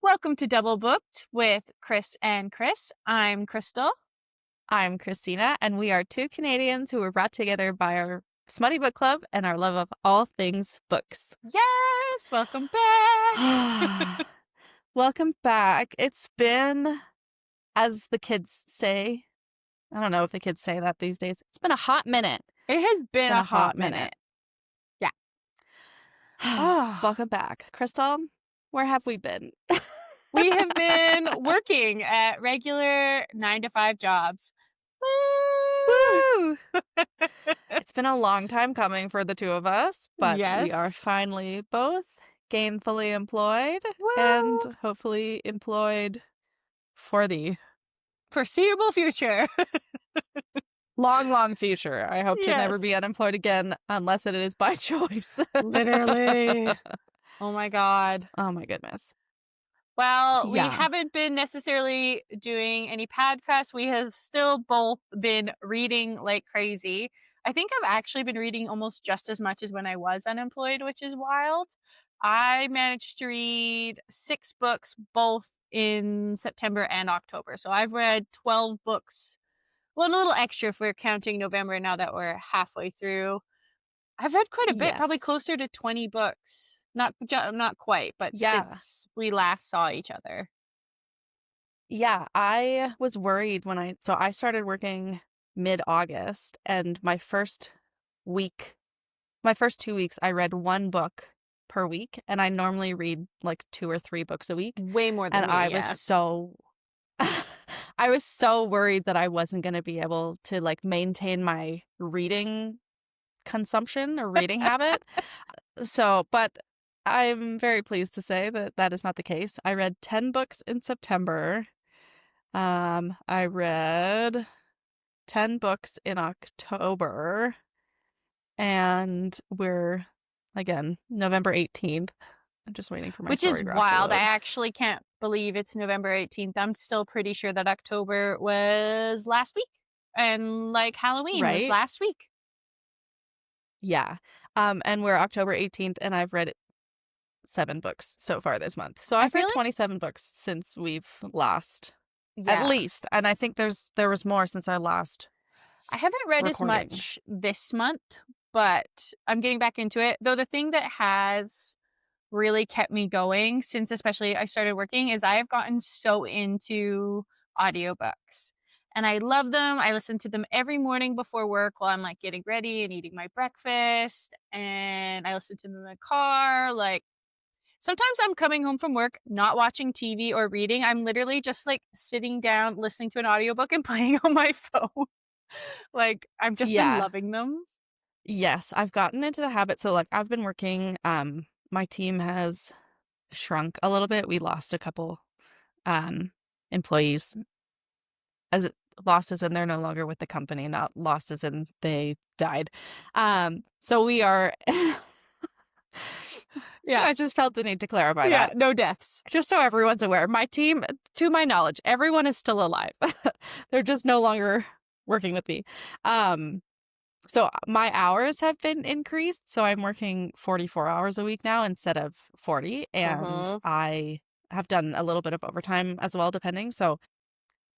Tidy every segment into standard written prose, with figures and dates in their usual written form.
Welcome to Double Booked with Chris and Chris. I'm Crystal. I'm Christina, and we are two Canadians who were brought together by our Smutty Book Club and our love of all things books. Yes, welcome back. Welcome back. It's been, as the kids say, I don't know if the kids say that these days, it's been a hot minute. It has been been a a hot hot minute. Welcome back. Crystal, where have we been? We have been working at regular 9-to-5 jobs. Woo! It's been a long time coming for the two of us, but we are Yes. finally both gainfully employed Woo! and hopefully employed for the Foreseeable future. long future. I hope to never be Yes. unemployed again unless it is by choice. Literally. Oh my God. Oh my goodness. Well, we Yeah. haven't been necessarily doing any podcasts. We have still both been reading like crazy. I think I've actually been reading almost just as much as when I was unemployed, which is wild. I managed to read 6 books both in September and October. So I've read 12 books. Well, and a little extra if we're counting November now that we're halfway through. I've read quite a bit, probably Yes. closer to 20 books. Not quite, but Yeah. since we last saw each other. Yeah, I was worried when I started working mid-August, and my first 2 weeks, I read one book per week, and I normally read like 2 or 3 books a week. Way more than And me, I yeah. was so I was so worried that I wasn't going to be able to like maintain my reading consumption or reading habit. But I'm very pleased to say that that is not the case. I read 10 books in September. I read 10 books in October, and we're again November 18th. I'm just waiting for my Which is story graph wild. to I load. actually can't believe it's November 18th. I'm still pretty sure that October was last week. And like Halloween was Right? last week. Yeah. And we're October 18th, and I've read 7 books so far this month. So I I've feel read like 27 books since we've last, at yeah. least. And I think there was more since our last I haven't read as recording. much this month, but I'm getting back into it. Though the thing that has really kept me going since especially I started working is I have gotten so into audiobooks. And I love them. I listen to them every morning before work while I'm like getting ready and eating my breakfast. And I listen to them in the car. Like sometimes I'm coming home from work, not watching TV or reading. I'm literally just like sitting down, listening to an audiobook and playing on my phone. Like I've just been Yeah. loving them. Yes, I've gotten into the habit. So like I've been working, my team has shrunk a little bit. We lost a couple employees, as lost as in they're no longer with the company, not lost as in they died. So we are Yeah. I just felt the need to clarify Yeah. that. No deaths. Just so everyone's aware. My team, to my knowledge, everyone is still alive. They're just no longer working with me. So my hours have been increased. So I'm working 44 hours a week now instead of 40. And I have done a little bit of overtime as well, depending.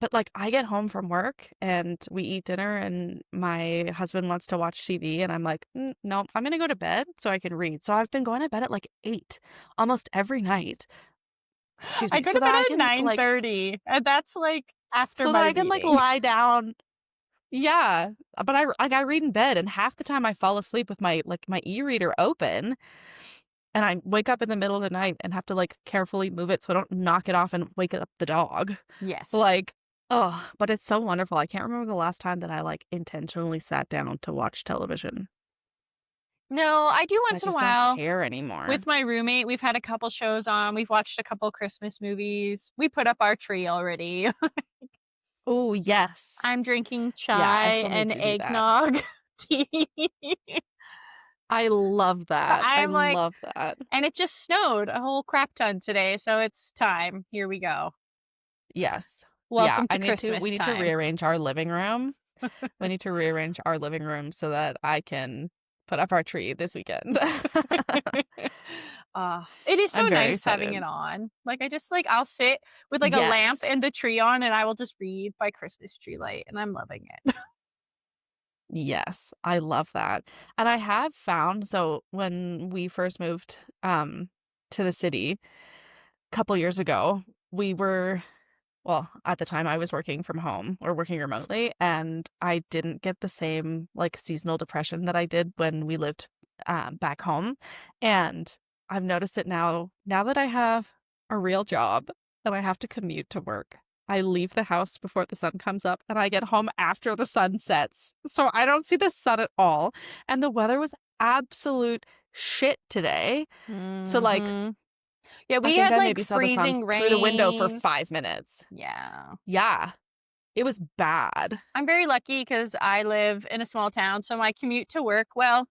But like I get home from work and we eat dinner and my husband wants to watch TV and I'm like, no, I'm going to go to bed so I can read. So I've been going to bed at like 8 almost every night. Excuse me. I go So to bed that I at can like 9:30, and that's like after so that my I can like reading. lie down. Yeah, but I read in bed, and half the time I fall asleep with my e-reader open, and I wake up in the middle of the night and have to like carefully move it so I don't knock it off and wake up the dog. Yes. Like, oh, but it's so wonderful. I can't remember the last time that I like intentionally sat down to watch television. No, I do 'Cause I once in a just don't while. care anymore. With my roommate, we've had a couple shows on. We've watched a couple Christmas movies. We put up our tree already. Oh, yes. I'm drinking Yeah, I chai still need and to do that. eggnog tea. I love that. I I'm like, love that. and it just snowed a whole crap ton today, so it's time. Here we go. Yes. Yeah, Welcome to Christmas we need to time. rearrange our living room. We need to rearrange our living room so that I can put up our tree this weekend. It is so I'm very nice having it excited. on. Like, I just like I'll sit with, like, a lamp Yes. and the tree on, and I will just read by Christmas tree light, and I'm loving it. Yes, I love that. And I have found so when we first moved to the city a couple years ago, we were well, at the time I was working from home or working remotely, and I didn't get the same like seasonal depression that I did when we lived back home. And I've noticed it now that I have a real job and I have to commute to work. I leave the house before the sun comes up and I get home after the sun sets. So I don't see the sun at all. And the weather was absolute shit today. So like Mhm. Yeah, I we think had, I like, maybe saw the sun freezing through the window for rain. 5 minutes. Yeah. Yeah. It was bad. I'm very lucky because I live in a small town, so my commute to work well,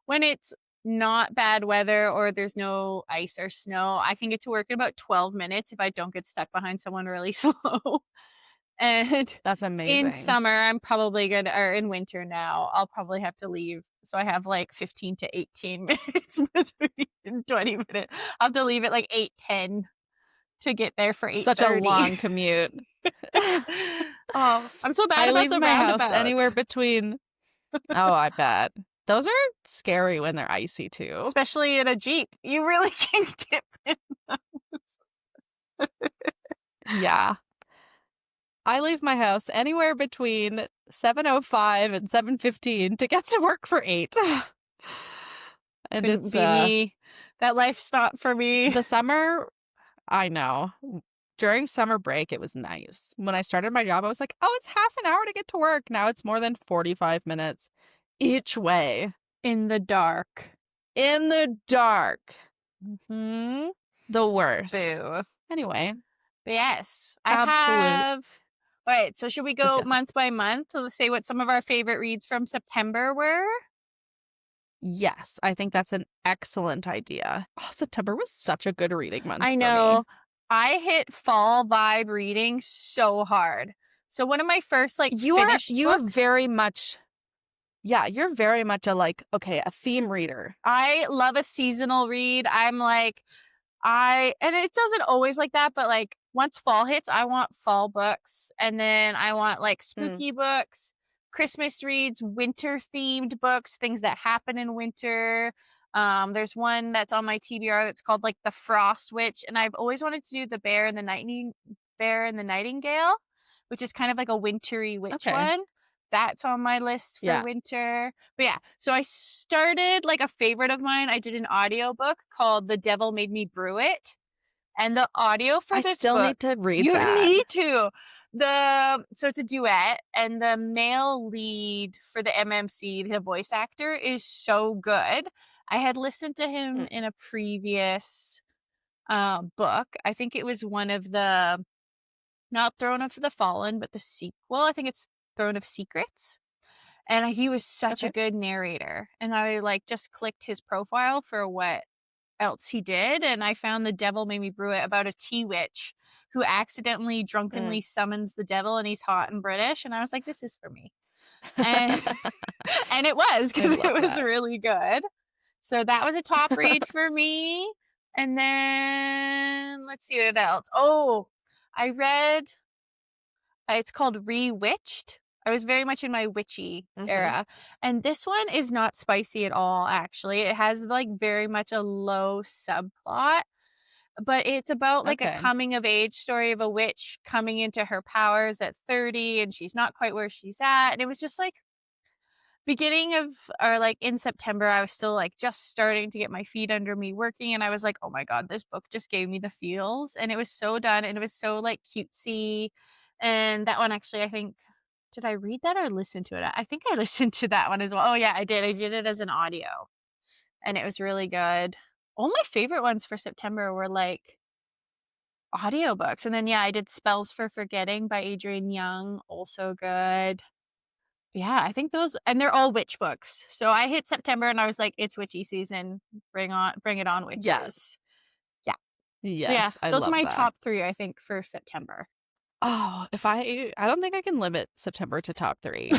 when it's not bad weather or there's no ice or snow, I can get to work in about 12 minutes if I don't get stuck behind someone really slow. And That's in amazing. summer, I'm probably gonna or in winter now, I'll probably have to leave. So I have like 15 to 18 minutes between 20 minutes. I have to leave at like 8:10 to get there for Such a 8:30. long commute. Oh, I'm so bad I about leave the my house roundabouts, anywhere between Oh, I bet. Those are scary when they're icy too. especially in a Jeep. You really can dip in those. Yeah. I leave my house anywhere between 7:05 and 7:15 to get to work for 8. And Couldn't it's be me. That life's not for me. the summer I know. During summer break it was nice. When I started my job I was like, "Oh, it's half an hour to get to work." Now it's more than 45 minutes each way In the dark. in the dark. Mhm. The worst. Boo. Anyway, But yes, I absolute have alright, so should we go disgusting. month by month to say what some of our favorite reads from September were? Yes, I think that's an excellent idea. Oh, September was such a good reading month I for me. know. I hit fall vibe reading so hard. So one of my first, like, finished You have books. very much yeah, you're very much a like, okay, a theme reader. I love a seasonal read. I'm like, and it doesn't always like that, but, like, once fall hits, I want fall books, and then I want, like, Mm, spooky books, Christmas reads, winter-themed books, things that happen in winter. There's one that's on my TBR that's called, like, The Frost Witch, and I've always wanted to do The Bear and the Nightingale, which is kind of like a wintry witch okay. one. That's on my list for Yeah. winter. But yeah, so I started like a favorite of mine. I did an audiobook called The Devil Made Me Brew It. And the audio for I this still book, need to read you that. need to. So it's a duet, and the male lead for the MMC, the voice actor, is so good. I had listened to him Mm, in a previous book. I think it was one of the not Throne of the Fallen, but the sequel. I think it's Throne of Secrets. And he was such a okay. good narrator. And I like just clicked his profile for what else he did. And I found The Devil Made Me Brew It about a tea witch who accidentally Mm. drunkenly summons the devil and he's hot and British. And I was like, this is for me. And and it was I because it love was that. really good. So that was a top read for me. And then let's see what else. Oh, I read it's called Rewitched. I was very much in my witchy Mhm. era. And this one is not spicy at all, actually. It has like very much a low subplot, but it's about like a Okay. coming of age story of a witch coming into her powers at 30 and she's not quite where she's at. And it was just like beginning of or like in September, I was still like just starting to get my feet under me working and I was like, "Oh my god, this book just gave me the feels." And it was so done and it was so like cutesy. And that one actually I think did I read that or listen to it? I think I listened to that one as well. Oh yeah, I did. I did it as an audio and it was really good. All my favorite ones for September were like audiobooks. And then yeah, I did Spells for Forgetting by Adrienne Young, also good. Yeah, I think those and they're all witch books. So I hit September and I was like, "It's witchy season. Bring it on, Yes. witches." Yeah. So yeah, Yes, I those are love my that. top 3, I think, for September. Oh, if I don't think I can limit September to top 3.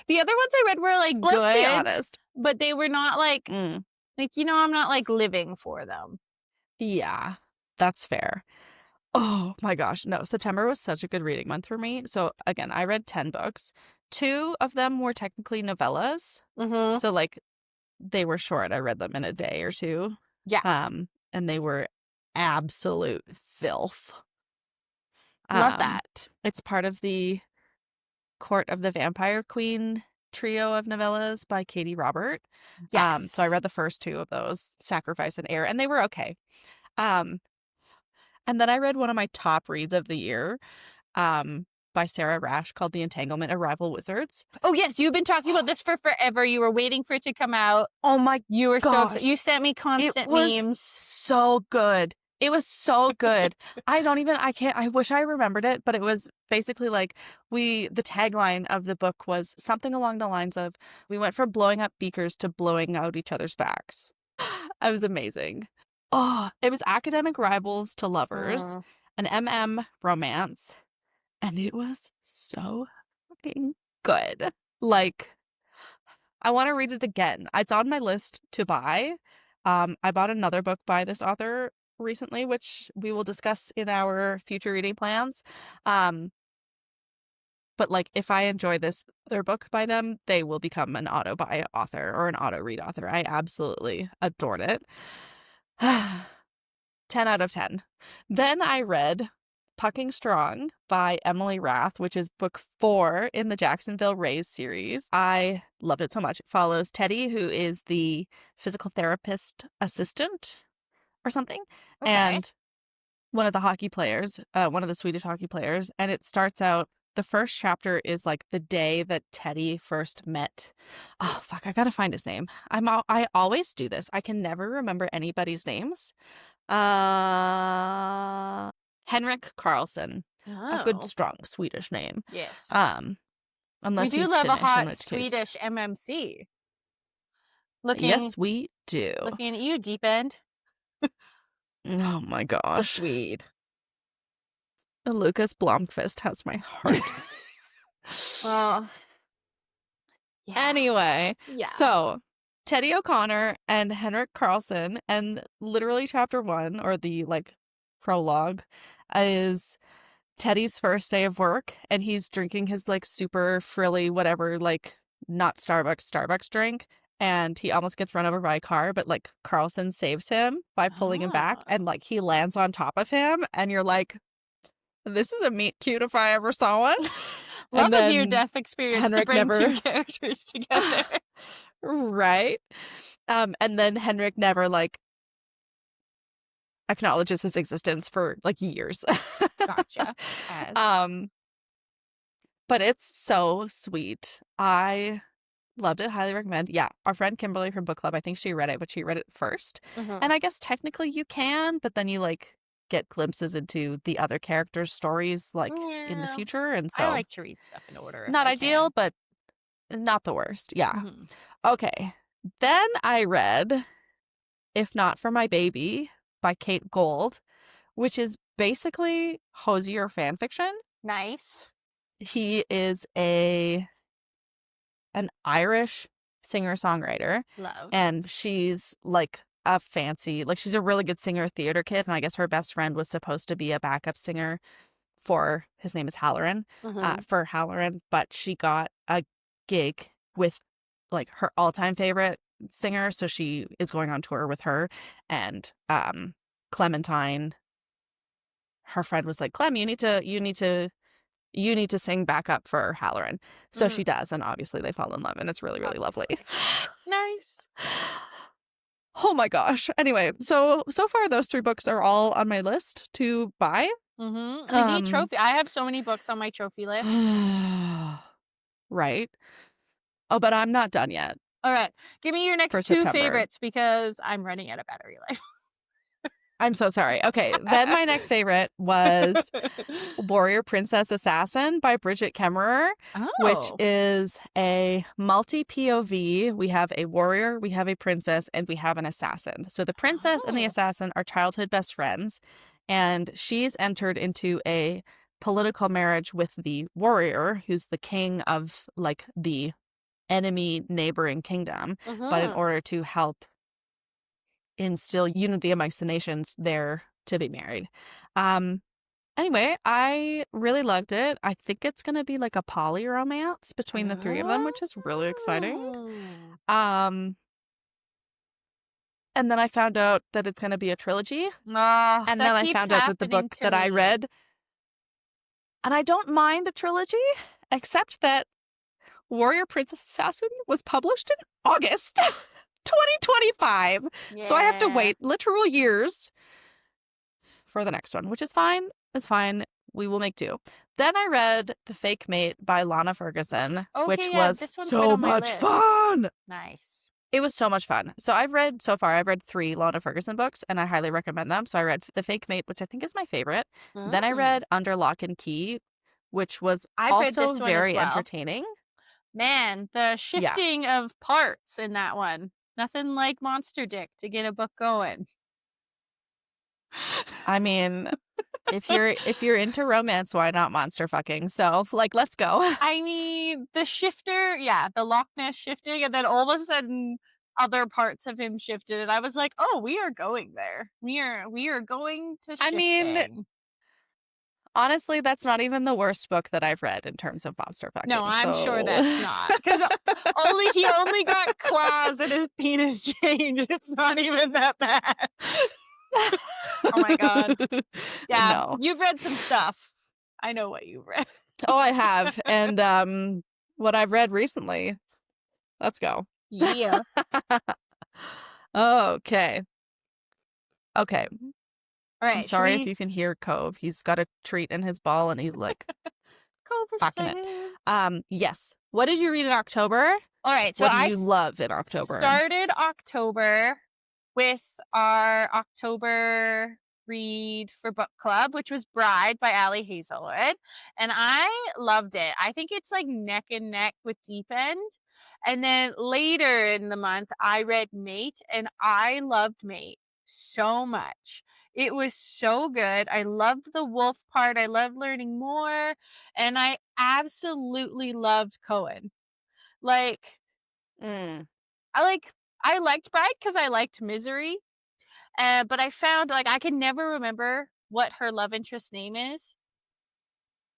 The other ones I read were like Let's good, be honest. but they were not like Mm, I'm not like living for them. yeah, that's fair. Oh my gosh. No, September was such a good reading month for me. So again, I read 10 books. 2 of them were technically novellas. Mm-hmm. So like they were short. I read them in a day or two. Yeah. And they were absolute filth. Love that. It's part of the Court of the Vampire Queen trio of novellas by Katie Robert. Yes. So I read the first 2 of those, Sacrifice and Air, and they were okay. And then I read one of my top reads of the year, by Sarah Rash called The Entanglement of Rival Wizards. Oh yes, you've been talking about this for forever. You were waiting for it to come out. Oh my You were so gosh. excited. You sent me constant It was memes. so good. It was so good. I wish I remembered it, but it was basically like the tagline of the book was something along the lines of, we went from blowing up beakers to blowing out each other's backs. It was amazing. Oh, it was academic rivals to lovers, an MM romance, and it was so fucking good. Like, I want to read it again. It's on my list to buy. I bought another book by this author recently, which we will discuss in our future reading plans. But like, if I enjoy this other book by them, they will become an auto buy author or an auto read author. I absolutely adored it. 10 out of 10. Then I read Pucking Strong by Emily Rath, which is book 4 in the Jacksonville Rays series. I loved it so much. It follows Teddy, who is the physical therapist assistant or something, Okay. and one of the hockey players, one of the Swedish hockey players. And it starts out, the first chapter is like the day that Teddy first met. Oh, fuck, I gotta find his name. I always do this. I can never remember anybody's names. Henrik Carlson. A good, Oh. strong Swedish name. Yes. Unless We do he's love Finnish, a hot in which case, Swedish MMC. Looking, yes, we do. looking at you, Deep End. Oh my The gosh. Swede. Lucas Blomqvist has my heart. Oh. Yeah. Anyway, Yeah. so Teddy O'Connor and Henrik Carlson, and literally chapter 1, or the like prologue, is Teddy's first day of work, and he's drinking his like super frilly whatever, like not Starbucks drink, and he almost gets run over by a car, but like Carlson saves him by pulling him back, and like he lands on top of him, and you're like, this is a meet cute if I ever saw one. Love And a then near-death experience Henrik to bring never- two characters together. Right. And then Henrik never like acknowledges his existence for like years. Gotcha. As. But it's so sweet. I loved it. Highly recommend. Yeah, our friend Kimberly from book club, I think she read it, but she read it first. Mhm. And I guess technically you can, but then you like get glimpses into the other characters' stories like in the Yeah. future, and so I like to read stuff in order. if not I ideal, can. but not the worst. Yeah. Mhm. Okay. Then I read If Not for My Baby by Kate Gold, which is basically Hosier fan fiction. Nice. He is an Irish singer-songwriter, Love. and she's like a fancy, like she's a really good singer theater kid, and I guess her best friend was supposed to be a backup singer for, his name is Halloran, Mhm. for Halloran, but she got a gig with like her all-time favorite singer, so she is going on tour with her, and Clementine, her friend, was like, Clem, you need to sing backup for Halloran. So she does, and obviously they fall in love, and it's really, really lovely. Nice. Oh my gosh. Anyway, so far those 3 books are all on my list to buy. Mm-hmm. I need trophy. I have so many books on my trophy list. Right. Oh, but I'm not done yet. All right. Give me your For next 2 September. favorites because I'm running out of battery life. I'm so sorry. Okay, then my next favorite was Warrior Princess Assassin by Bridget Kemmerer, which Oh. is a multi-POV. We have a warrior, we have a princess, and we have an assassin. So the princess and the Oh. assassin are childhood best friends, and she's entered into a political marriage with the warrior, who's the king of like the enemy neighboring kingdom, but in Mhm. order to help instill unity amongst the nations, they're to be married. Um, anyway, I really loved it. I think it's gonna be like a poly romance between the three of them, which is really exciting. Oh. Um, and then I found out that it's gonna be a trilogy, Ah, and then that I keeps found out that the happening book to that I me. read, and I don't mind a trilogy, except that Warrior Princess Assassin was published in August 2025. So I have to Yeah. wait literal years for the next one, which is fine. It's fine. We will make do. Then I read The Fake Mate by Lana Ferguson, Okay, which yeah, was this one's been so on my much list. fun. Nice. It was so much fun. So I've read 3 Lana Ferguson books, and I highly recommend them. So I read The Fake Mate, which I think is my favorite. Then I Mm. read Under Lock and Key, which was I've read also this one as very well. entertaining. Man, the Yeah. shifting of parts in that one. Nothing like Monster Dick to get a book going. I mean, if you're into romance, why not monster fucking? So, like, let's go. I mean, the shifter, yeah, the Loch Ness shifting, and then all of a sudden other parts of him shifted, and I was like, "Oh, we are going there. We are going to I mean, shifting." honestly, that's not even the worst book that I've read in terms of monster No, fucking. I'm sure So, that's not, 'cause he only got claws and his penis changed. It's not even that bad. Oh my god. Yeah, no. you've read some stuff. I know what you've read. Oh, I have. And what I've read recently. Let's go. Yeah. Okay. Okay. I'm Alright, should sorry if we you can hear Cove. He's got a treat in his ball and he's like packing it. conversation? Yes. What did you read in October? Alright, so What did I you love in October? started October with our October read for book club, which was Bride by Ali Hazelwood, and I loved it. I think it's like neck and neck with Deep End. And then later in the month, I read Mate, and I loved Mate so much. It was so good. I loved the wolf part. I loved learning more, and I absolutely loved Cohen. Like, Mm. I like I liked Bride because I liked Misery, but I found, like, I can never remember what her love interest name is,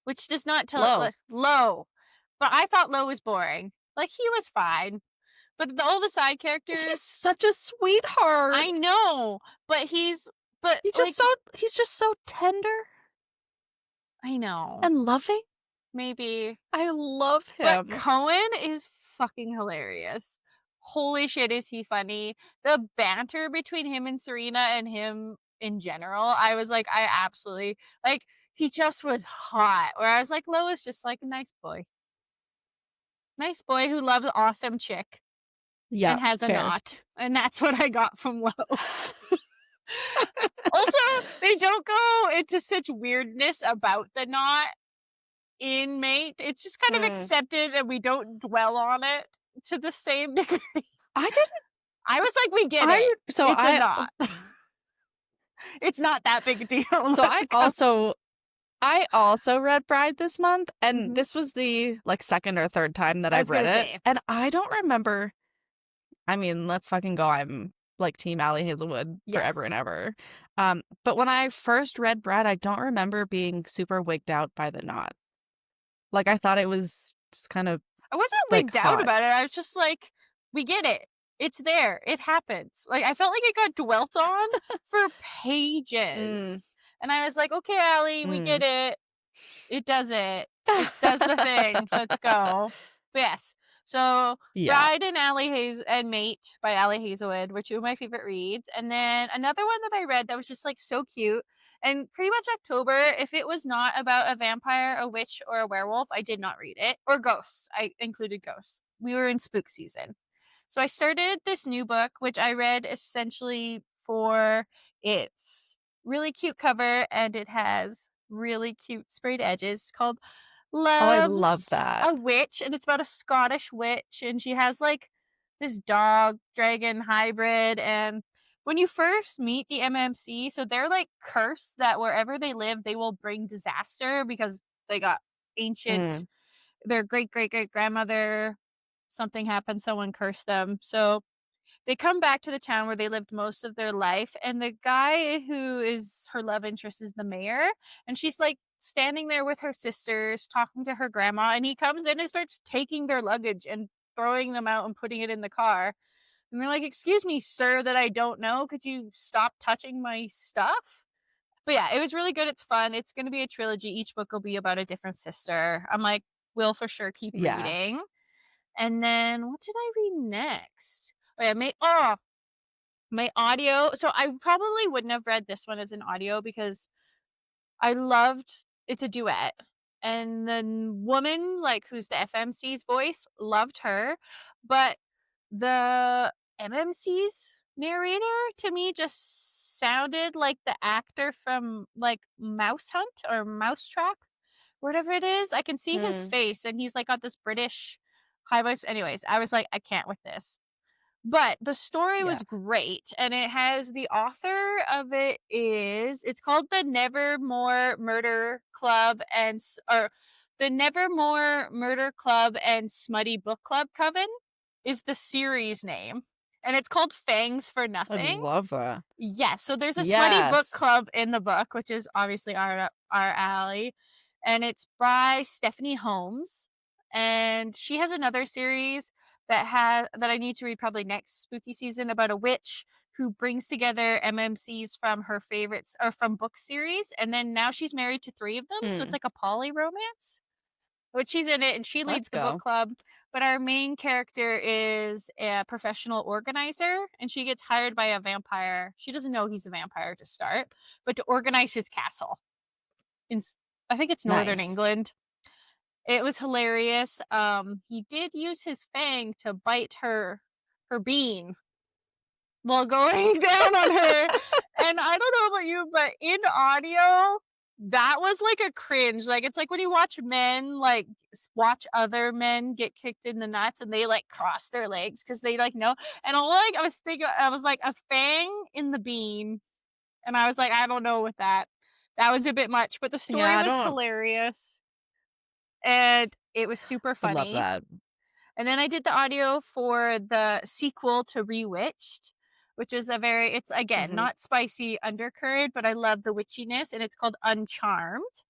which does not tell Low. like, Lo. But I thought Lo was boring. Like, he was fine, but all the side He's characters such a sweetheart. I know, but like He's just so tender I know, and loving. maybe. I love But him. Cohen is fucking hilarious. Holy shit, is he funny. The banter between him and Serena and him in general, I was like, I absolutely like, he just was hot. Where I was like, Lo is just like a nice boy. Nice boy who loves awesome chick Yeah, and has a fair. knot. And that's what I got from Lo. Also, they don't go into such weirdness about the knot in Mate. It's just kind of Mm. accepted and we don't dwell on it to the same degree. I didn't. I was like, we get it. So It's a knot. It's not that big a deal. so Let's go. I also read Bride this month, and Mhm. this was the like second or third time that I I've was read gonna it, say. and I don't remember. I mean, let's fucking go. I'm like Team Allie Hazelwood forever Yes. and ever. But when I first read Bride, I don't remember being super wigged out by the knot. Like I thought it was just kind of I wasn't like wigged out hot. about it. I was just like, we get it. It's there. It happens. Like, I felt like it got dwelt on for Mm, pages. And I was like, okay, Allie, we mm. get it. It does it. It does the thing. Let's go. But yes. So Yeah. Bride and and Mate by Allie Hazelwood were two of my favorite reads. And then another one that I read that was just like so cute. And pretty much October, if it was not about a vampire, a witch, or a werewolf, I did not read it. Or ghosts. I included ghosts. We were in spook season. So I started this new book, which I read essentially for its really cute cover and it has really cute sprayed edges. It's called Oh, I love Loves that. a Witch, and it's about a Scottish witch, and she has like this dog dragon hybrid. And when you first meet the MMC, so they're like cursed that wherever they live, they will bring disaster because they got ancient, Mm, their great great great grandmother something happened, someone cursed them. So they come back to the town where they lived most of their life, and the guy who is her love interest is the mayor, and she's, like, standing there with her sisters, talking to her grandma, and he comes in and starts taking their luggage and throwing them out and putting it in the car, and they're like, "Excuse me, sir, that I don't know, could you stop touching my stuff?" But yeah, it was really good, it's fun, it's gonna be a trilogy, each book will be about a different sister. I'm like, "Will for sure keep Yeah. reading." And then what did I read next? Oh, yeah, my audio, so I probably wouldn't have read this one as an audio because I loved it's a duet, and the woman, like, who's the FMC's voice, loved her, but the MMC's narrator to me just sounded like the actor from, like, Mouse Hunt or Mousetrap, whatever it is. I can see his Hmm. face, and he's, like, got this British high voice. Anyways, I was like, "I can't with this." But the story Yeah. was great, and it has the author of it is it's called the Nevermore Murder Club or the Nevermore Murder Club and Smutty Book Club Coven is the series name, and it's called Fangs for I Nothing. love that. Yes, so there's a smutty book Yes. club in the book, which is obviously our alley, and it's by Stephanie Holmes, and she has another series that I need to read probably next spooky season about a witch who brings together MMCs from her favorites or from book series, and then now she's married to 3 of them, so it's Hmm. like a poly romance. Which she's in it and she Let's leads the book go. club, but our main character is a professional organizer, and she gets hired by a vampire. She doesn't know he's a vampire to start, but to organize his castle in I think it's Northern Nice. England. It was hilarious. He did use his fang to bite her bean while going down on her. And I don't know about you, but in audio, that was like a cringe. Like, it's like when you watch men, like, watch other men get kicked in the nuts and they, like, cross their legs because they, like, know. And all, like, I was thinking, I was like, a fang in the bean. And I was like, I don't know with that. That was a bit much, but the story Yeah, I was don't hilarious and it was super I love funny. that. And then I did the audio for the sequel to Rewitched, which is a very it's again Mhm. not spicy undercurrent, but I love the witchiness and it's called Uncharmed.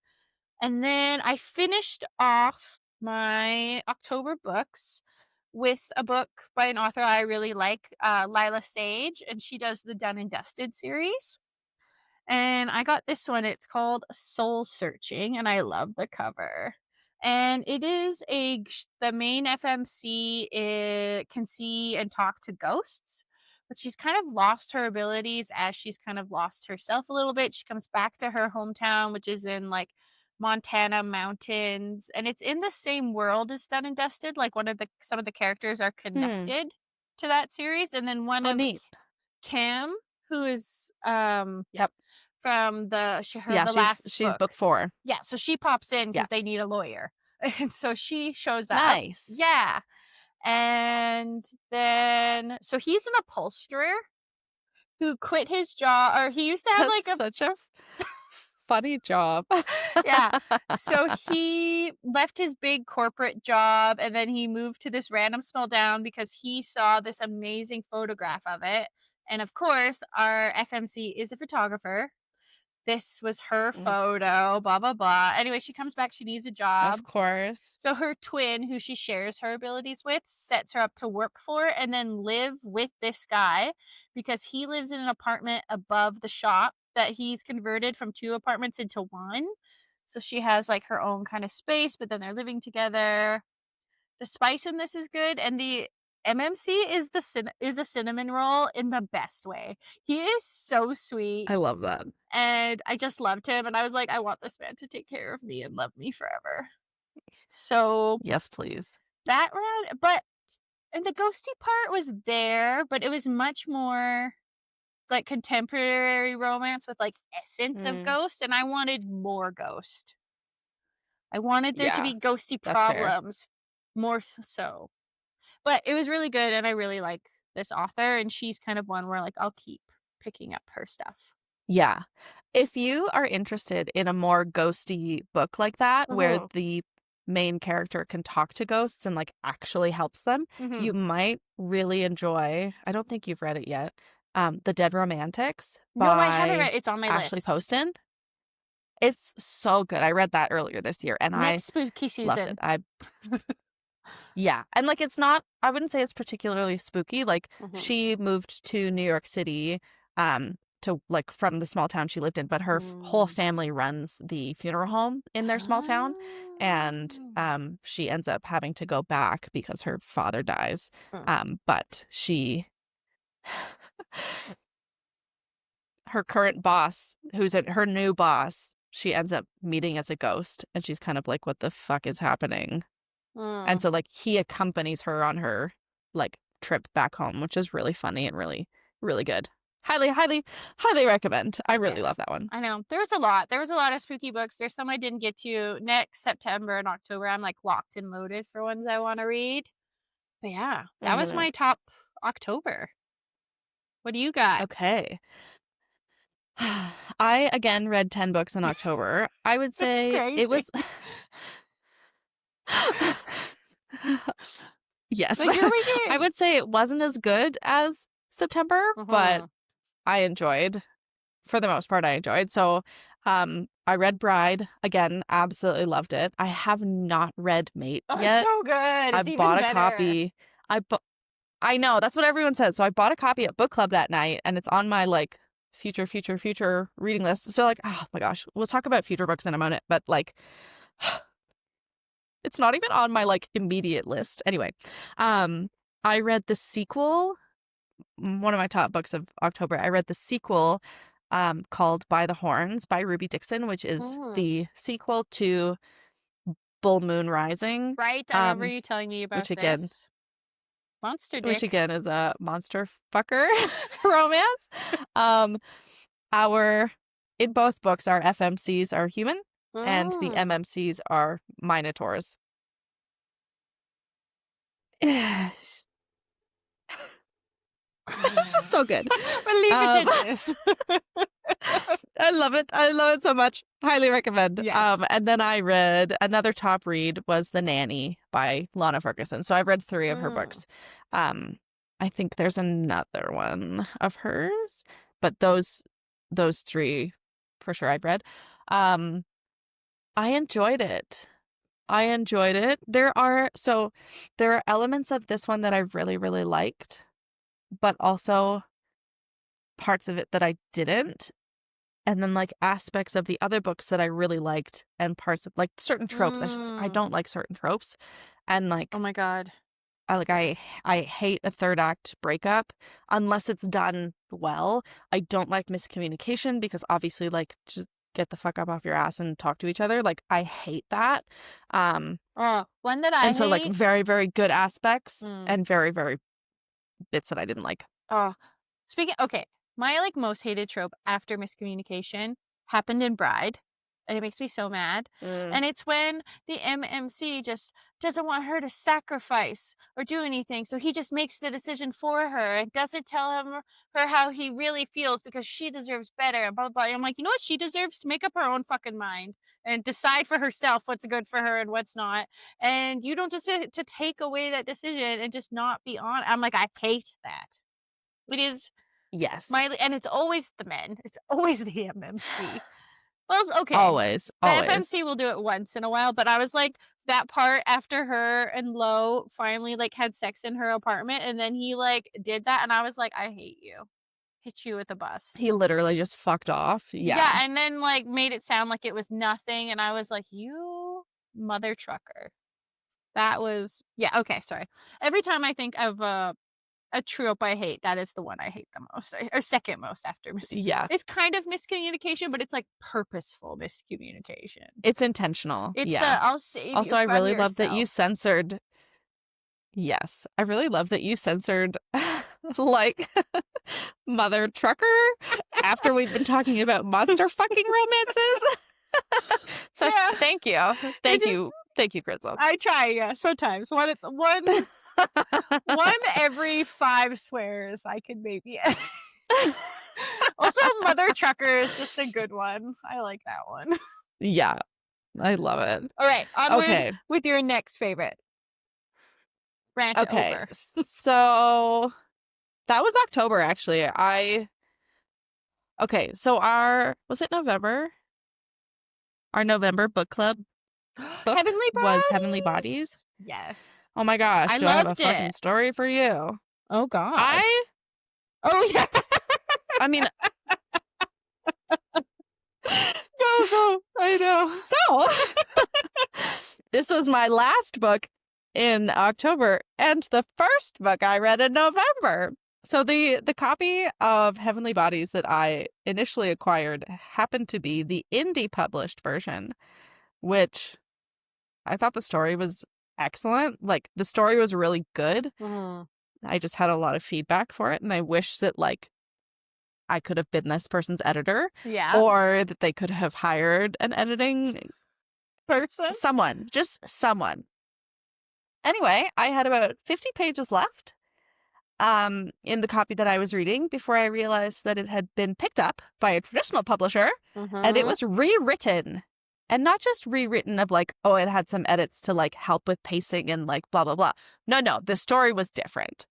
And then I finished off my October books with a book by an author I really like, Lila Sage, and she does the Done and Dusted series. And I got this one, it's called Soul Searching, and I love the cover. And it is the main FMC can see and talk to ghosts, but she's kind of lost her abilities as she's kind of lost herself a little bit. She comes back to her hometown, which is in like Montana mountains, and it's in the same world as Dun and Dusted. Like some of the characters are Hmm. connected to that series, and then one Oh, of neat. Cam, who is Yep. from Yeah, the she's last she's book. book 4. Yeah, so she pops in Yeah. because they need a lawyer, and so she shows up. Nice. Yeah, and then so he's an upholsterer who quit his job or he used to have, That's like, a such a funny job. yeah. So he left his big corporate job, and then he moved to this random small town because he saw this amazing photograph of it, and, of course, our FMC is a photographer. This was her Mm, photo, blah, blah, blah. Anyway, she comes back, she needs a job. of course. So her twin, who she shares her abilities with, sets her up to work for and then live with this guy because he lives in an apartment above the shop that he's converted from 2 apartments into 1. So she has, like, her own kind of space, but then they're living together. The spice in this is good, and the MMC is is a cinnamon roll in the best way. He is so sweet. I love that. And I just loved him, and I was like, "I want this man to take care of me and love me forever." So, Yes, please. that round but and the ghosty part was there, but it was much more, like, contemporary romance with, like, essence of Mm, Ghost, and I wanted more Ghost. I wanted there to yeah, be ghosty that's fair. problems, more so. But it was really good, and I really like this author, and she's kind of one where, like, I'll keep picking up her stuff. Yeah. If you are interested in a more ghosty book like that, where Mhm. main character can talk to ghosts and like actually helps them, you Mhm. might really enjoy. I don't think you've read it yet. The Dead Romantics No, I haven't by read it's on my Ashley list. Poston. It's so good. I read that earlier this year and I Next spooky loved it. season. Yeah. And like it's not, I wouldn't say it's particularly spooky. Like Mhm. she moved to New York City to like from the small town she lived in, but her whole Mm. family runs the funeral home in their small town, and Ah. she ends up having to go back because her father dies. Mm. But she her current boss, her new boss, she ends up meeting as a ghost, and she's kind of like, what the fuck is happening? And Mm. so like he accompanies her on her like trip back home, which is really funny and really, really good. Highly, highly, highly recommend. I Yeah. really love that one. I know. There was a lot. There was a lot of spooky books. There's some I didn't get to. Next September and October, I'm like locked and loaded for ones I want to read. But yeah, that was Mhm. my top October. What do you got? Okay. I again read 10 books in October. I would It's say it crazy. was yes. But here we I go. would say it wasn't as good as September, but Mhm. I enjoyed. For the most part, I enjoyed. So, I read Bride again. Absolutely loved it. I have not read Mate Oh, it's yet. so good. I It's even bought a better. copy. I know that's what everyone says. So I bought a copy at book club that night, and it's on my like future reading list. So like, oh my gosh, we'll talk about future books in a minute. But like, it's not even on my like immediate list. Anyway, I read the sequel. One of my top books of October. I read the sequel called By the Horns by Ruby Dixon, which is Mm. the sequel to Bull Moon Rising, Right? I remember you telling me about which again, this. Monster which Dick. again is a monster fucker romance. Um, our in both books, our FMCs are human, and the Mm. MMCs are minotaurs. It's just so good. We'll leave it Um, at this. I love it. I love it so much. Highly recommend. Yes. And then I read another top read was The Nanny by Lana Ferguson. So I read 3 of her Mm. books. I think there's another one of hers, but those 3 for sure I've read. I enjoyed it. I enjoyed it. There are elements of this one that I really, really liked, but also parts of it that I didn't. And then like aspects of the other books that I really liked and parts of like certain tropes. I Mm. don't like certain tropes. And like Oh my god. I hate a third act breakup unless it's done well. I don't like miscommunication because obviously like just get the fuck up off your ass and talk to each other. Like I hate that. Oh, one that I And so like hate. very, very good aspects Mm. and very, very bits that I didn't like. Oh, okay, my like most hated trope after miscommunication happened in Bride, and it makes me so mad. Mm. And it's when the MMC just doesn't want her to sacrifice or do anything, so he just makes the decision for her and doesn't tell her how he really feels because she deserves better and blah blah blah. I'm like, you know what? She deserves to make up her own fucking mind and decide for herself what's good for her and what's not. And you don't just to take away that decision and just not be on. I'm like, I hate that. It is Yes. Miley, and it's always the men. It's always the MMC. Well, okay. Always. The Always. FMC will do it once in a while, but I was like that part after her and Lo finally like had sex in her apartment, and then he like did that, and I was like, I hate you. Hit you with a He bus. literally just fucked off. Yeah, Yeah. and then like made it sound like it was nothing, and I was like, you mother trucker. That was yeah. Okay, sorry. Every time I think of a trope I hate, that is the one I hate the most, or second most after Yeah. it's kind of miscommunication, but it's, like, purposeful miscommunication. It's intentional. It's the, Yeah. "I'll save you Also, I from really love that you yourself." censored. Yes. I really love that you censored, like, Mother Trucker after we've been talking about monster fucking romances. So Yeah. thank you. I Thank just you. Thank you, Crystal. I try, yeah, sometimes. One every 5 swears I could maybe Also, Mother Trucker is just a good one. I like that one. Yeah. I love it. All right, onward Okay. with your next favorite. Rant Okay. over. So that was October, actually. Okay, so was it November? Our November book club book Heavenly was Heavenly Bodies. Bodies. Yes. Oh my gosh, I do I have a loved fucking it. story for you? Oh god. I Oh yeah. I mean, Go. I know. so this was my last book in October and the first book I read in November. So the copy of Heavenly Bodies that I initially acquired happened to be the indie published version, which I thought the story was excellent. Like the story was really good. Mhm. I just had a lot of feedback for it, and I wish that like I could have been this person's editor, Yeah. or that they could have hired an editing Person. just someone. Anyway, I had about 50 pages left in the copy that I was reading before I realized that it had been picked up by a traditional publisher and it Mhm. was rewritten. And not just rewritten of like, oh, it had some edits to like help with pacing and like blah, blah, blah. No, the story was different.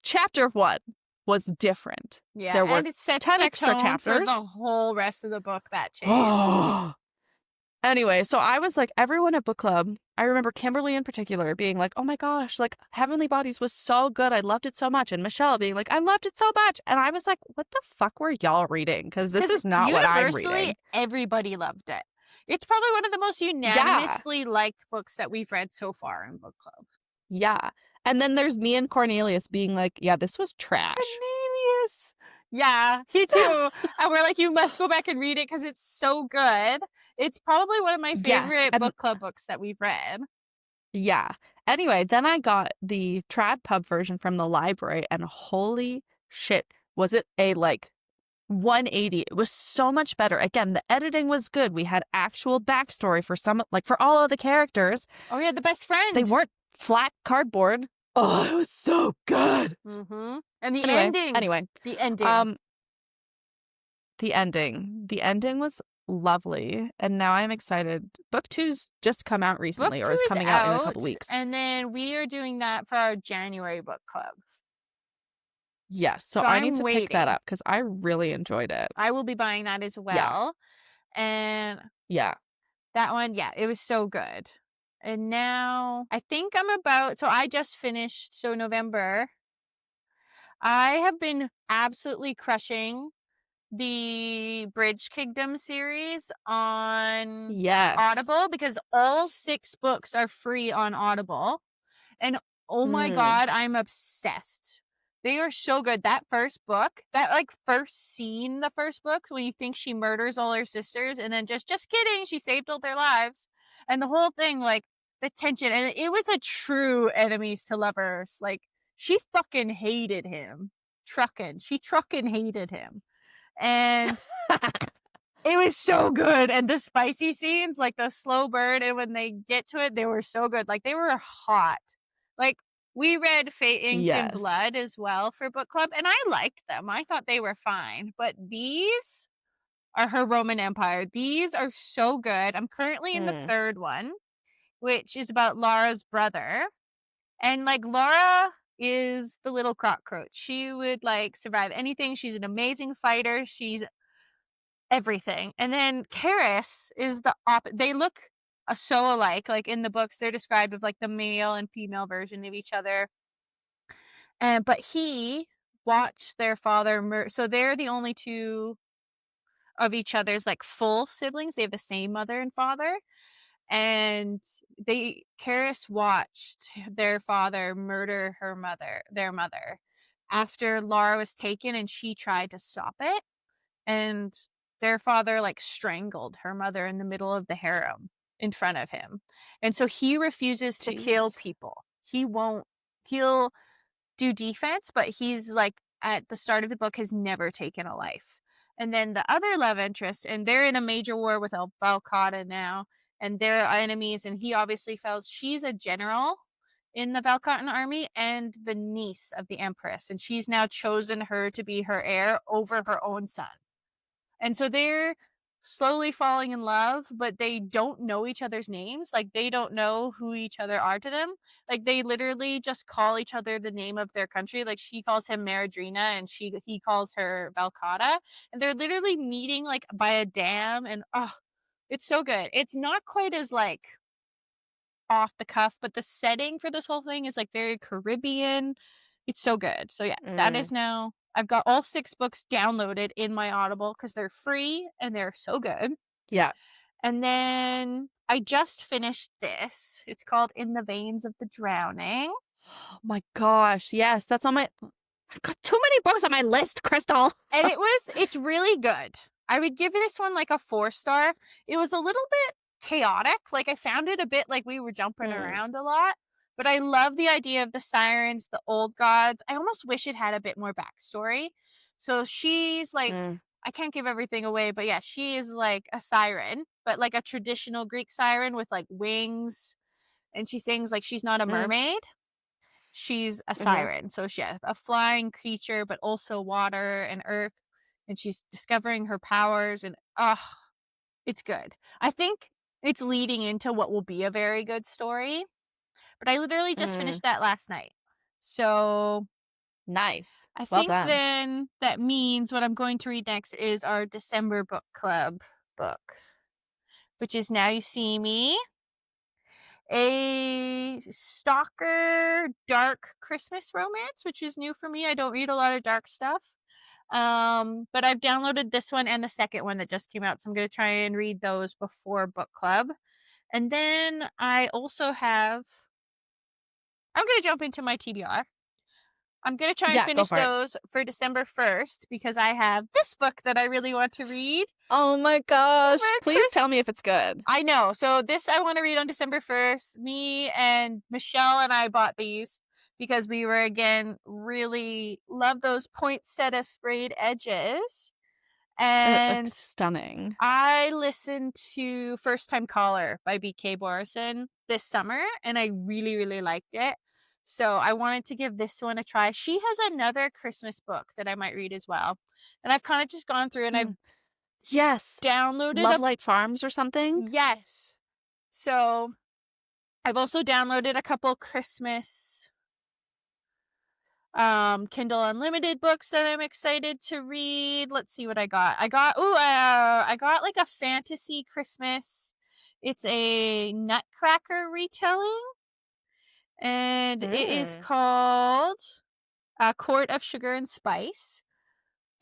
Chapter 1 was different. Yeah, There were and it sets 10 the extra tone for chapters. the whole rest of the book that changed. Anyway, so I was like, everyone at book club, I remember Kimberly in particular being like, oh my gosh, like Heavenly Bodies was so good. I loved it so much. And Michelle being like, I loved it so much. And I was like, what the fuck were y'all reading? Because this is not what I'm reading. Everybody loved it. It's probably one of the most unanimously liked books that we've read so far in book club. Yeah. And then there's me and Cornelius being like, yeah, this was trash. Cornelius. Yeah, he too. And we're like, you must go back and read it because it's so good. It's probably one of my favorite book club books that we've read. Yeah. Anyway, then I got the trad pub version from the library and holy shit, was it a like 180. It was so much better. Again, the editing was good. We had actual backstory for for all of the characters. Oh yeah, the best friend. They weren't flat cardboard. Oh, it was so good. Mm-hmm. And the ending. Anyway. The ending. The ending was lovely. And now I'm excited. Book 2's just come out recently or is coming out in a couple weeks. And then we are doing that for our January book club. Yes, so I need to pick that up because I really enjoyed it. I will be buying that as well. Yeah. And that one, it was so good. And now I think I just finished, November. I have been absolutely crushing the Bridge Kingdom series on Audible because all 6 books are free on Audible. And oh my God, I'm obsessed. They are so good. That first book, that like first scene, the first book, when you think she murders all her sisters and then just kidding, she saved all their lives. And the whole thing, like the tension, and it was a true enemies to lovers. Like she fucking hated him. She trucking hated him. And it was so good. And the spicy scenes, like the slow burn, and when they get to it, they were so good. Like they were hot. Like we read Fate, Ink, and Blood as well for book club, and I liked them. I thought they were fine. But these are her Roman Empire. These are so good. I'm currently in the 3rd one, which is about Laura's brother. And like Laura is the little cockroach. She would like survive anything. She's an amazing fighter. She's everything. And then Karis is the opposite. They look so alike. Like in the books, they're described as like the male and female version of each other. But he watched their father so they're the only 2 of each other's like full siblings. They have the same mother and father. And Karis watched their father murder their mother, after Laura was taken and she tried to stop it. And their father like strangled her mother in the middle of the harem in front of him. And so he refuses to kill people. He'll do defense, but he's like at the start of the book has never taken a life. And then the other love interest, and they're in a major war with Valcata now, and they're enemies, and he obviously feels she's a general in the Valcatan army and the niece of the Empress, and she's now chosen her to be her heir over her own son. And so they're slowly falling in love, but they don't know each other's names. Like, they don't know who each other are to them. Like, they literally just call each other the name of their country. Like, she calls him Maradrina and he calls her Valcata. And they're literally meeting like by a dam and oh, it's so good. It's not quite as like off the cuff, but the setting for this whole thing is like very Caribbean. It's so good. So yeah, that Mm. is now I've got all 6 books downloaded in my Audible because they're free and they're so good. Yeah. And then I just finished this. It's called In the Veins of the Drowning. Oh my gosh. Yes, that's on my. I've got too many books on my list, Crystal. And it's really good. I would give this one like a 4-star. It was a little bit chaotic. Like I found it a bit like we were jumping Mm. around a lot. But I love the idea of the sirens, the old gods. I almost wish it had a bit more backstory. So she's like, Mm. I can't give everything away, but yeah, she is like a siren, but like a traditional Greek siren with like wings. And she sings like she's not a Mm. mermaid. She's a Mm-hmm. siren. So she has a flying creature, but also water and earth. And she's discovering her powers. And it's good. I think it's leading into what will be a very good story. But I literally just Mm. finished that last night. So Nice. I Well think done. then that means what I'm going to read next is our December book club book, which is Now You See Me, a stalker dark Christmas romance, which is new for me. I don't read a lot of dark stuff. But I've downloaded this one and the second one that just came out, so I'm going to try and read those before book club. And then I also have I'm going to jump into my TBR. I'm going to try and Yeah, go finish for it. those for December 1st because I have this book that I really want to read Oh my gosh. for Please Christmas. tell me if it's good. I know. So this I want to read on December 1st. Me and Michelle and I bought these because we were again really love those poinsettia sprayed edges. And It's stunning. I listened to First Time Caller by BK Borison this summer and I really, really liked it. So I wanted to give this one a try. She has another Christmas book that I might read as well. And I've kind of just gone through and I've Mm. Yes. downloaded Love a Light Farms or something? yes. So I've also downloaded a couple Christmas Kindle Unlimited books that I'm excited to read. Let's see what I got. I got like a fantasy Christmas. It's a Nutcracker retelling and it is Mm. called Court of Sugar and Spice.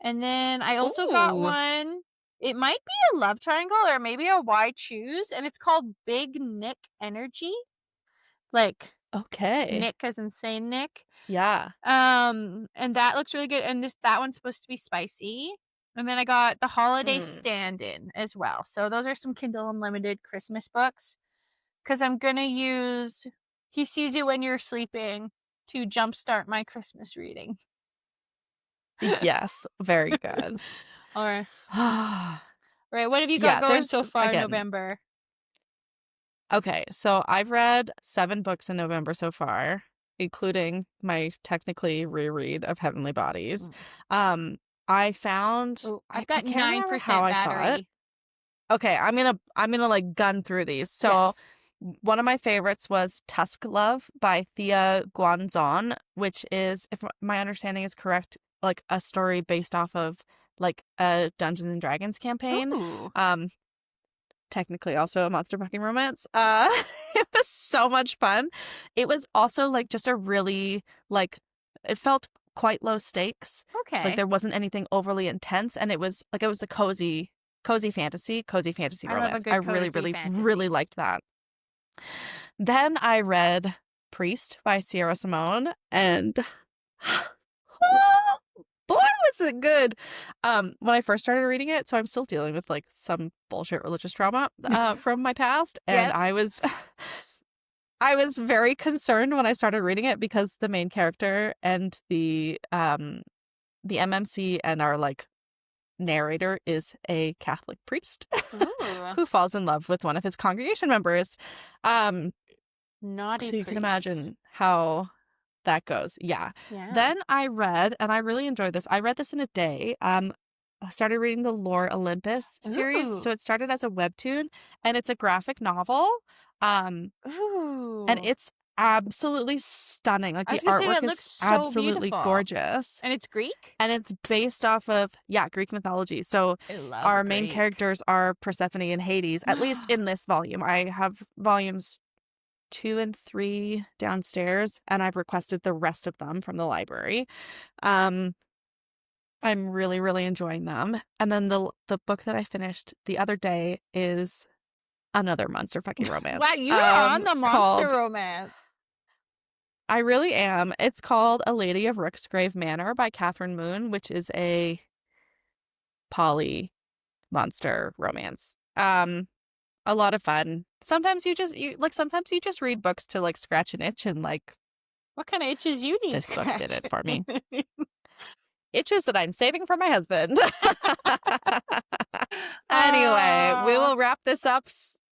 And then I also got Ooh. one. It might be a love triangle or maybe a why choose and it's called Big Nick Energy. Like Okay. Nick as in Saint Nick. Yeah. And that looks really good. And that one's supposed to be spicy. And then I got the Holiday Mm. Stand-In as well. So those are some Kindle Unlimited Christmas books. Because I'm gonna use He Sees You When You're Sleeping to jumpstart my Christmas reading. Yes. Very good. Or Yeah, right, what have you got going there's so far in again. November? Okay, so I've read 7 books in November so far, including my technically reread of Heavenly Bodies. I found Oh, I, I've I got can't remember how 9% I saw it. battery. Okay, I'm gonna like gun through these. So Yes. one of my favorites was Tusk Love by Thea Guanzon, which is, if my understanding is correct, like a story based off of like a Dungeons and Dragons campaign. Ooh. Technically also a monster fucking romance. It was so much fun. It was also like just a really like it felt quite low stakes. Like Okay. there wasn't anything overly intense, and it was a cozy fantasy I love a romance. I good really, cozy really, fantasy. really liked that. Then I read Priest by Sierra Simone, and boy was it good. When I first started reading it, so I'm still dealing with like some bullshit religious trauma from my past, and Yes. I was I was very concerned when I started reading it because the main character and the MMC and our like narrator is a Catholic priest Ooh. who falls in love with one of his congregation members. Naughty So you can priest. imagine how that goes. Yeah. Yeah. Then I read, and I really enjoyed this. I read this in a day. I started reading the Lore Olympus series. Ooh. So it started as a webtoon, and it's a graphic novel. And Ooh. it's absolutely stunning. Like, I the was gonna say artwork that looks is so absolutely beautiful. gorgeous. And it's Greek? And it's based off of, yeah, Greek mythology. So I love our main Greek. characters are Persephone and Hades, at least in this volume. I have volumes 2 and 3 downstairs, and I've requested the rest of them from the library. Um, I'm really, really enjoying them. And then the book that I finished the other day is another monster fucking Wow, romance. you're on the monster Called romance. I really am. It's called A Lady of Rooksgrave Manor by Catherine Moon, which is a poly monster romance. A lot of fun. Sometimes sometimes you just read books to like scratch an itch, and like What kind of itches you need this book did it scratching? for me. Itches that I'm saving for my husband. Anyway, we will wrap this up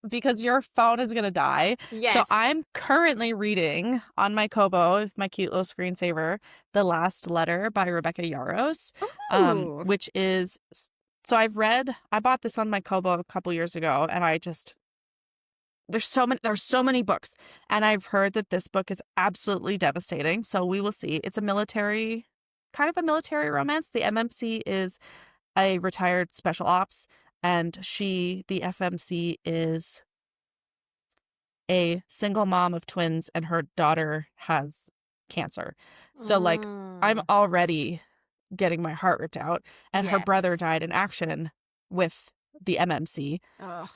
because your phone is going to die. Yes. So I'm currently reading on my Kobo with my cute little screensaver, The Last Letter by Rebecca Yarros, Ooh. which is, so I bought this on my Kobo a couple years ago, and there's so many books, and I've heard that this book is absolutely devastating. So we will see. It's kind of a military romance. The MMC is a retired special ops, and the FMC, is a single mom of twins, and her daughter has cancer. So like, I'm already getting my heart ripped out, and her brother died in action with the MMC. Ugh.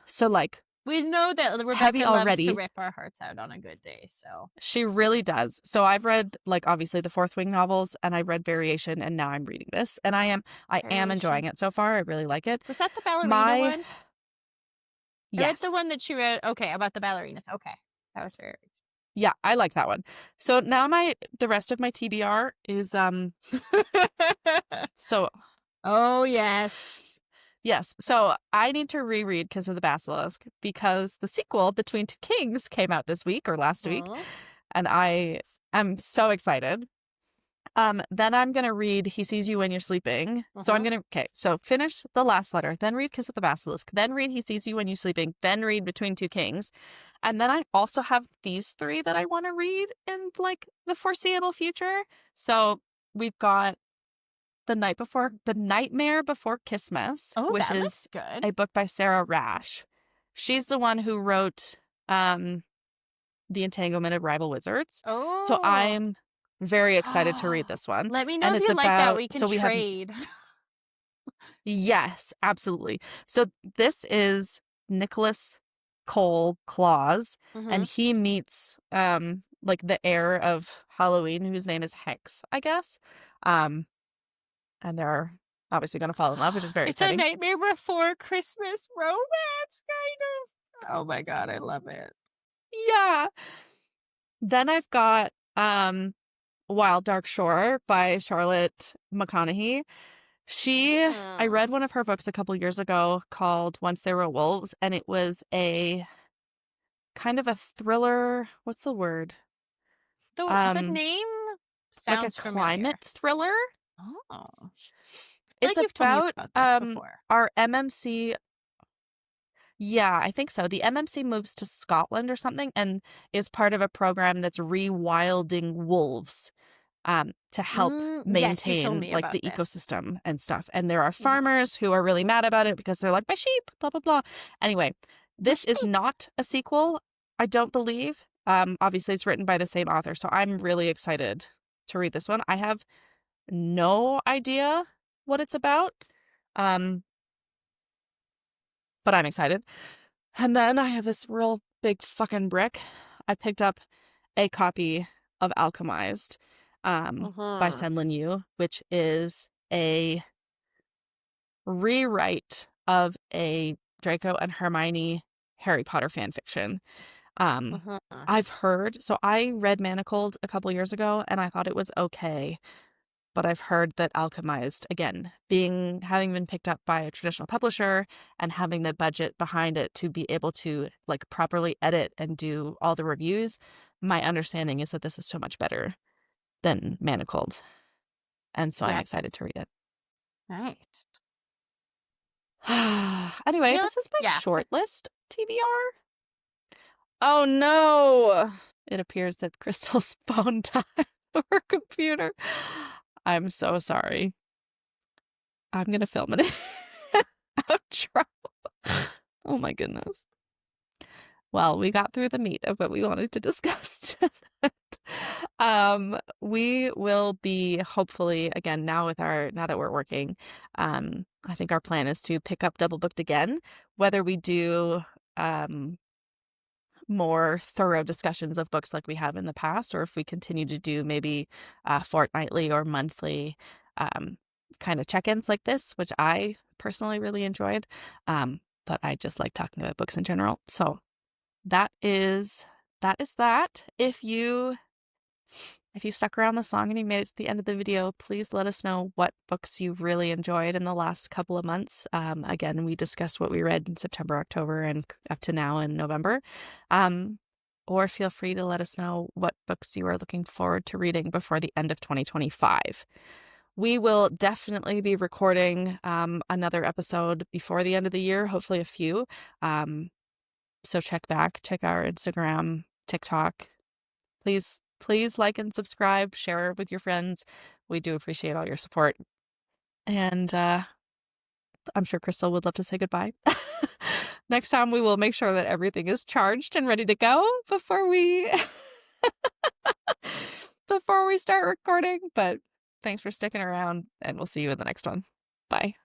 So like, We know that Rebecca heavy loves already. to rip our hearts out on a good day, so. She really does. So I've read, like, obviously the Fourth Wing novels, and I read Variation, and now I'm reading this, and I am enjoying it so far. I really like it. Was that the ballerina one? Yes. The one that she read. Okay, about the ballerinas. Okay, that was very. Yeah, I like that one. So now the rest of my TBR is so. Oh yes. Yes. So I need to reread Kiss of the Basilisk, because the sequel, Between Two Kings, came out this week or last week, and I am so excited. Then I'm gonna read He Sees You When You're Sleeping. So so finish The Last Letter, then read Kiss of the Basilisk, then read He Sees You When You're Sleeping, then read Between Two Kings. And then I also have these 3 that I want to read in like the foreseeable future. So we've got The Nightmare Before Christmas, which is good. a book by Sarah Rash. She's the one who wrote The Entanglement of Rival Wizards. Oh. So I'm very excited to read this one. Let me know if you like that. We can trade. Yes, absolutely. So this is Nicholas Cole Claus, and he meets like the heir of Halloween, whose name is Hex, I guess. And they're obviously going to fall in love, which is very exciting. It's a Nightmare Before Christmas romance, kind of. Oh my god, I love it. Yeah. Then I've got Wild Dark Shore by Charlotte McConaughey. I read one of her books a couple years ago called Once There Were Wolves, and it was a kind of a thriller. What's the word? The name sounds like a climate thriller. Oh. It's like about this before. Our MMC. Yeah, I think so. The MMC moves to Scotland or something, and is part of a program that's rewilding wolves to help maintain like the ecosystem and stuff. And there are farmers who are really mad about it because they're like, my sheep, blah, blah, blah. Anyway, this is not a sequel, I don't believe. Obviously, it's written by the same author, so I'm really excited to read this one. I have no idea what it's about, but I'm excited. And then I have this real big fucking brick. I picked up a copy of Alchemized by Senlin Yu, which is a rewrite of a Draco and Hermione Harry Potter fan fiction. I've heard, so I read Manacled a couple years ago, and I thought it was okay. But I've heard that Alchemized, again, having been picked up by a traditional publisher and having the budget behind it to be able to like properly edit and do all the reviews, my understanding is that this is so much better than Manacled. And so I'm excited to read it. Nice. I Anyway, feel like, this is my yeah. short list TBR. Oh no! It appears that Crystal's phone died on her computer. I'm so sorry. I'm gonna film it. Outro. Oh my goodness. Well, we got through the meat of what we wanted to discuss tonight. We will be hopefully again now that we're working. I think our plan is to pick up Double Booked again, whether we do more thorough discussions of books like we have in the past, or if we continue to do maybe fortnightly or monthly kind of check-ins like this, which I personally really enjoyed. But I just like talking about books in general. So that is that. If you stuck around this long and you made it to the end of the video, please let us know what books you've really enjoyed in the last couple of months. Again, we discussed what we read in September, October, and up to now in November. Or feel free to let us know what books you are looking forward to reading before the end of 2025. We will definitely be recording another episode before the end of the year, hopefully a few. So check our Instagram, TikTok. Please like and subscribe, share with your friends. We do appreciate all your support. And I'm sure Crystal would love to say goodbye. Next time we will make sure that everything is charged and ready to go before we start recording. But thanks for sticking around, and we'll see you in the next one. Bye.